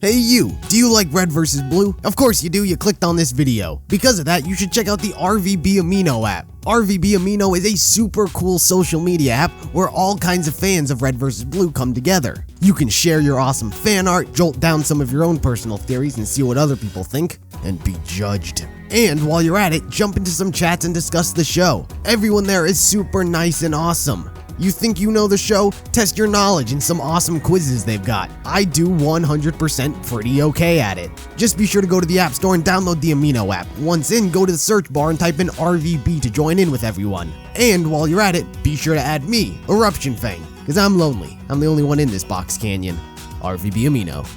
Hey you, do you like red versus blue? Of course you do, you clicked on this video. Because of that, you should check out the RVB Amino app. RVB Amino is a super cool social media app where all kinds of fans of red versus blue come together. You can share your awesome fan art, jolt down some of your own personal theories and see what other people think, and be judged. And while you're at it, jump into some chats and discuss the show. Everyone there is super nice and awesome. You think you know the show? Test your knowledge in some awesome quizzes they've got. I do 100% pretty okay at it. Just be sure to go to the App Store and download the Amino app. Once in, go to the search bar and type in RVB to join in with everyone. And while you're at it, be sure to add me, EruptionFang, because I'm lonely. I'm the only one in this box canyon. RVB Amino.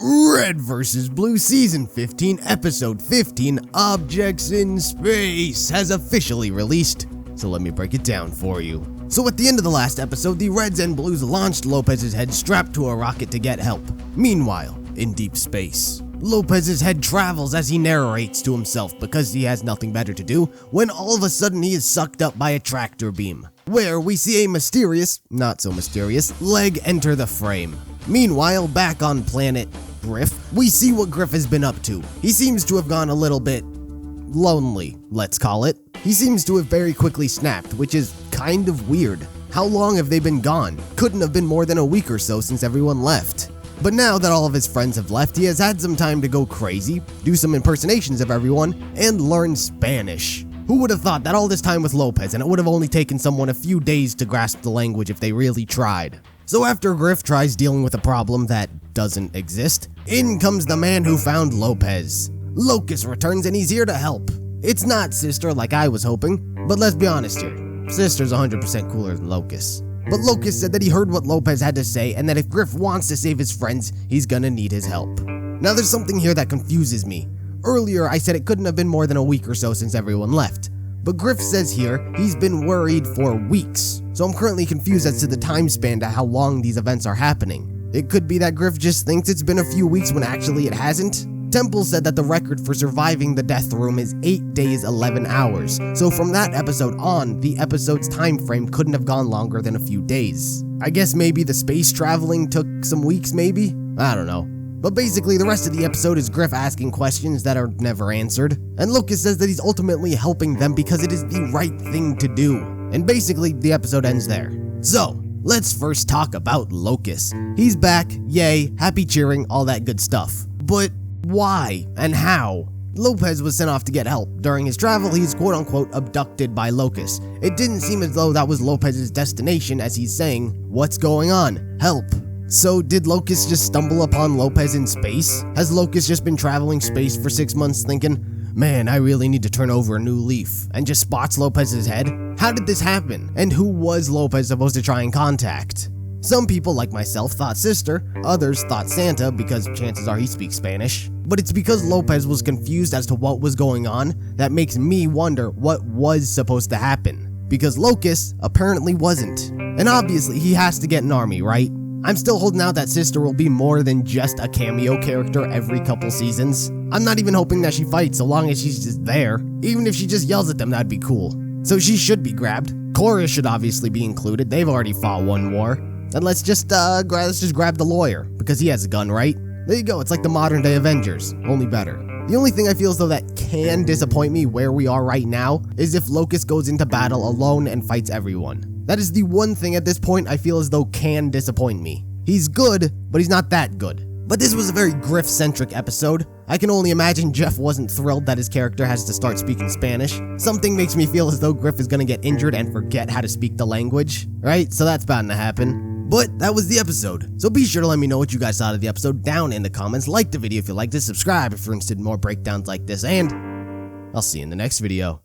Red vs. Blue Season 15, Episode 15, Objects in Space, has officially released. So let me break it down for you. So at the end of the last episode, the Reds and Blues launched Lopez's head strapped to a rocket to get help. Meanwhile, in deep space, Lopez's head travels as he narrates to himself because he has nothing better to do, when all of a sudden he is sucked up by a tractor beam, where we see a mysterious, not so mysterious, leg enter the frame. Meanwhile, back on planet Griff, we see what Griff has been up to. He seems to have gone a little bit lonely, let's call it. He seems to have very quickly snapped, which is kind of weird. How long have they been gone? Couldn't have been more than a week or so since everyone left. But now that all of his friends have left, he has had some time to go crazy, do some impersonations of everyone, and learn Spanish. Who would have thought that all this time with Lopez, and it would have only taken someone a few days to grasp the language if they really tried. So after Griff tries dealing with a problem that doesn't exist, in comes the man who found Lopez. Locust returns and he's here to help. It's not Sister like I was hoping, but let's be honest here. Sister's 100% cooler than Locust. But Locust said that he heard what Lopez had to say and that if Griff wants to save his friends, he's gonna need his help. Now there's something here that confuses me. Earlier I said it couldn't have been more than a week or so since everyone left. But Griff says here he's been worried for weeks. So I'm currently confused as to the time span to how long these events are happening. It could be that Griff just thinks it's been a few weeks when actually it hasn't. Temple said that the record for surviving the death room is 8 days, 11 hours. So from that episode on, the episode's time frame couldn't have gone longer than a few days. I guess maybe the space traveling took some weeks maybe? I don't know. But basically the rest of the episode is Griff asking questions that are never answered. And Locust says that he's ultimately helping them because it is the right thing to do. And basically the episode ends there. So, let's first talk about Locust. He's back, yay, happy cheering, all that good stuff. But why and how? Lopez was sent off to get help. During his travel, he's quote-unquote abducted by Locust. It didn't seem as though that was Lopez's destination as he's saying, "What's going on? Help." So did Locust just stumble upon Lopez in space? Has Locust just been traveling space for 6 months thinking, "Man, I really need to turn over a new leaf," and just spots Lopez's head? How did this happen? And who was Lopez supposed to try and contact? Some people, like myself, thought Sister, others thought Santa because chances are he speaks Spanish. But it's because Lopez was confused as to what was going on that makes me wonder what was supposed to happen. Because Locust apparently wasn't. And obviously he has to get an army, right? I'm still holding out that Sister will be more than just a cameo character every couple seasons. I'm not even hoping that she fights so long as she's just there. Even if she just yells at them, that'd be cool. So she should be grabbed. Chorus should obviously be included, they've already fought one war. And let's just grab the lawyer, because he has a gun, right? There you go, it's like the modern day Avengers, only better. The only thing I feel as though that can disappoint me where we are right now is if Locust goes into battle alone and fights everyone. That is the one thing at this point I feel as though can disappoint me. He's good, but he's not that good. But this was a very Griff-centric episode. I can only imagine Jeff wasn't thrilled that his character has to start speaking Spanish. Something makes me feel as though Griff is gonna get injured and forget how to speak the language, right? So that's bound to happen. But that was the episode, so be sure to let me know what you guys thought of the episode down in the comments, like the video if you liked it, subscribe if you're interested in more breakdowns like this, and I'll see you in the next video.